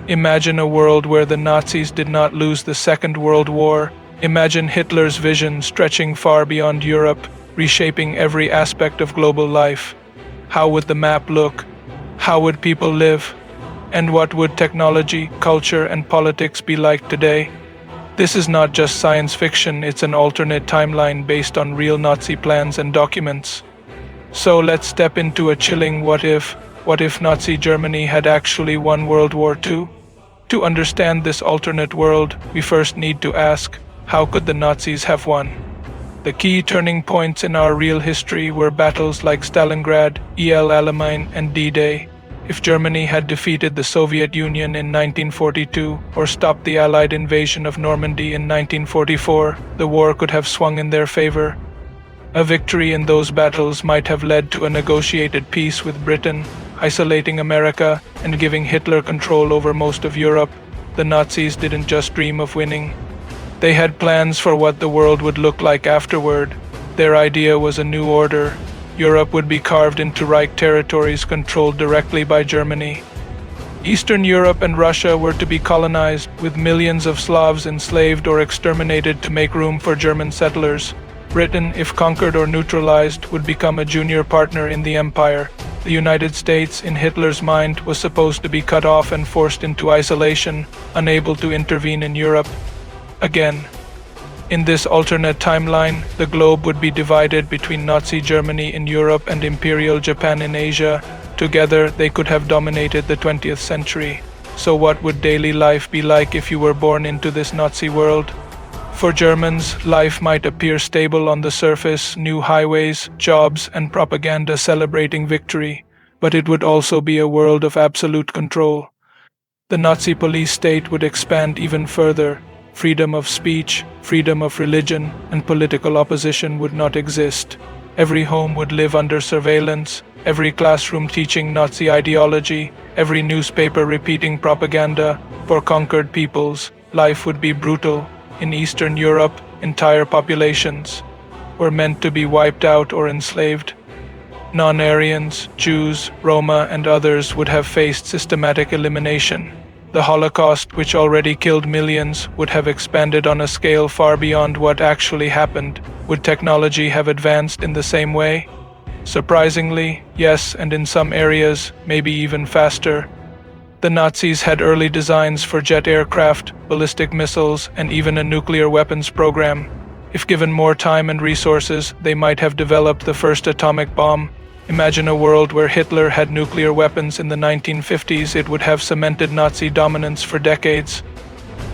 Imagine a world where the Nazis did not lose the Second World War. Imagine Hitler's vision stretching far beyond Europe, reshaping every aspect of global life. How would the map look? How would people live? And what would technology, culture, and politics be like today? This is not just science fiction, it's an alternate timeline based on real Nazi plans and documents. So let's step into a chilling what if. What if Nazi Germany had actually won World War II? To understand this alternate world, we first need to ask, how could the Nazis have won? The key turning points in our real history were battles like Stalingrad, El Alamein, and D-Day. If Germany had defeated the Soviet Union in 1942 or stopped the Allied invasion of Normandy in 1944, the war could have swung in their favor. A victory in those battles might have led to a negotiated peace with Britain, isolating America and giving Hitler control over most of Europe. The Nazis didn't just dream of winning. They had plans for what the world would look like afterward. Their idea was a new order. Europe would be carved into Reich territories controlled directly by Germany. Eastern Europe and Russia were to be colonized, with millions of Slavs enslaved or exterminated to make room for German settlers. Britain, if conquered or neutralized, would become a junior partner in the empire. The United States, in Hitler's mind, was supposed to be cut off and forced into isolation, unable to intervene in Europe again. In this alternate timeline, the globe would be divided between Nazi Germany in Europe and Imperial Japan in Asia. Together, they could have dominated the 20th century. So what would daily life be like if you were born into this Nazi world? For Germans, life might appear stable on the surface, new highways, jobs, and propaganda celebrating victory, but it would also be a world of absolute control. The Nazi police state would expand even further. Freedom of speech, freedom of religion, and political opposition would not exist. Every home would live under surveillance, every classroom teaching Nazi ideology, every newspaper repeating propaganda. For conquered peoples, life would be brutal. In Eastern Europe, entire populations were meant to be wiped out or enslaved. Non-Aryans, Jews, Roma, and others would have faced systematic elimination. The Holocaust, which already killed millions, would have expanded on a scale far beyond what actually happened. Would technology have advanced in the same way? Surprisingly, yes, and in some areas, maybe even faster. The Nazis had early designs for jet aircraft, ballistic missiles, and even a nuclear weapons program. If given more time and resources, they might have developed the first atomic bomb. Imagine a world where Hitler had nuclear weapons in the 1950s. It would have cemented Nazi dominance for decades.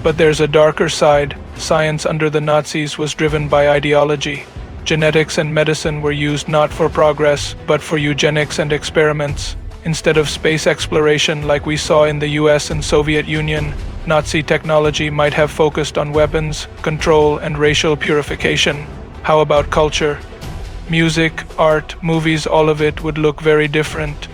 But there's a darker side. Science under the Nazis was driven by ideology. Genetics and medicine were used not for progress, but for eugenics and experiments. Instead of space exploration like we saw in the US and Soviet Union, Nazi technology might have focused on weapons, control, and racial purification. How about culture? Music, art, movies, all of it would look very different.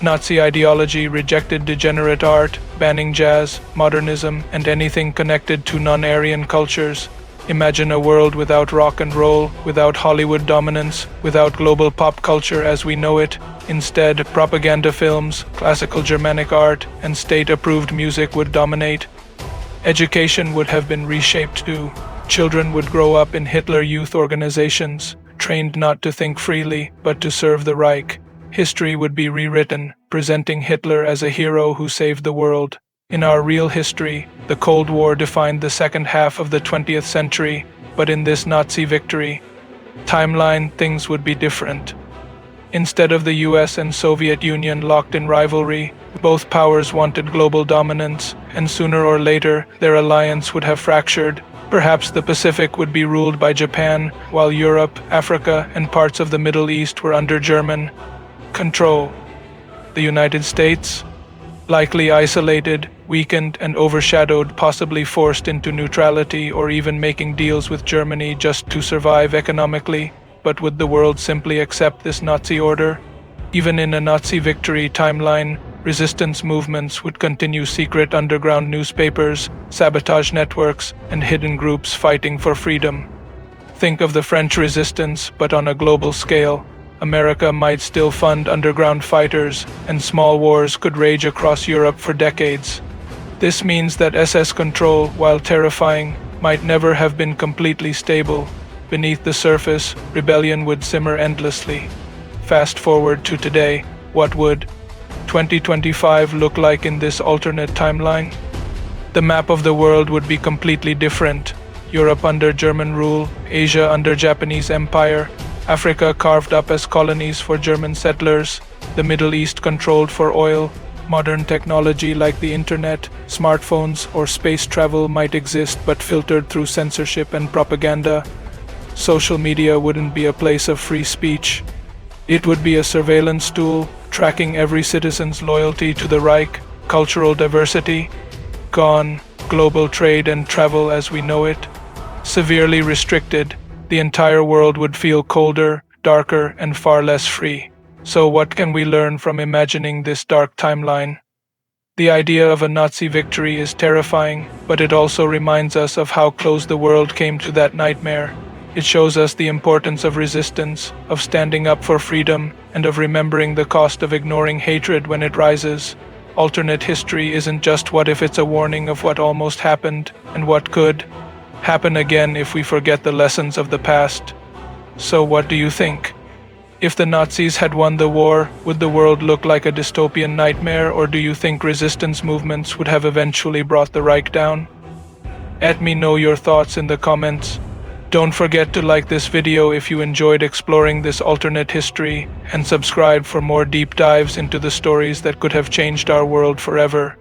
Nazi ideology rejected degenerate art, banning jazz, modernism, and anything connected to non-Aryan cultures. Imagine a world without rock and roll, without Hollywood dominance, without global pop culture as we know it. Instead, propaganda films, classical Germanic art, and state-approved music would dominate. Education would have been reshaped too. Children would grow up in Hitler Youth organizations, trained not to think freely, but to serve the Reich. History would be rewritten, presenting Hitler as a hero who saved the world. In our real history, the Cold War defined the second half of the 20th century, but in this Nazi victory timeline, things would be different. Instead of the US and Soviet Union locked in rivalry, both powers wanted global dominance, and sooner or later, their alliance would have fractured. Perhaps the Pacific would be ruled by Japan, while Europe, Africa, and parts of the Middle East were under German control. The United States, likely isolated, weakened, and overshadowed, possibly forced into neutrality or even making deals with Germany just to survive economically. But would the world simply accept this Nazi order? Even in a Nazi victory timeline, resistance movements would continue, secret underground newspapers, sabotage networks, and hidden groups fighting for freedom. Think of the French resistance, but on a global scale. America might still fund underground fighters, and small wars could rage across Europe for decades. This means that SS control, while terrifying, might never have been completely stable. Beneath the surface, rebellion would simmer endlessly. Fast forward to today, what would 2025 look like in this alternate timeline? The map of the world would be completely different. Europe under German rule, Asia under Japanese empire, Africa carved up as colonies for German settlers, the Middle East controlled for oil. Modern technology like the internet, smartphones, or space travel might exist but filtered through censorship and propaganda. Social media wouldn't be a place of free speech. It would be a surveillance tool, tracking every citizen's loyalty to the Reich. Cultural diversity gone, global trade and travel as we know it severely restricted. The entire world would feel colder, darker, and far less free. So what can we learn from imagining this dark timeline? The idea of a Nazi victory is terrifying, but it also reminds us of how close the world came to that nightmare. It shows us the importance of resistance, of standing up for freedom, and of remembering the cost of ignoring hatred when it rises. Alternate history isn't just what if, it's a warning of what almost happened and what could happen again if we forget the lessons of the past. So what do you think? If the Nazis had won the war, would the world look like a dystopian nightmare, or do you think resistance movements would have eventually brought the Reich down? Let me know your thoughts in the comments. Don't forget to like this video if you enjoyed exploring this alternate history, and subscribe for more deep dives into the stories that could have changed our world forever.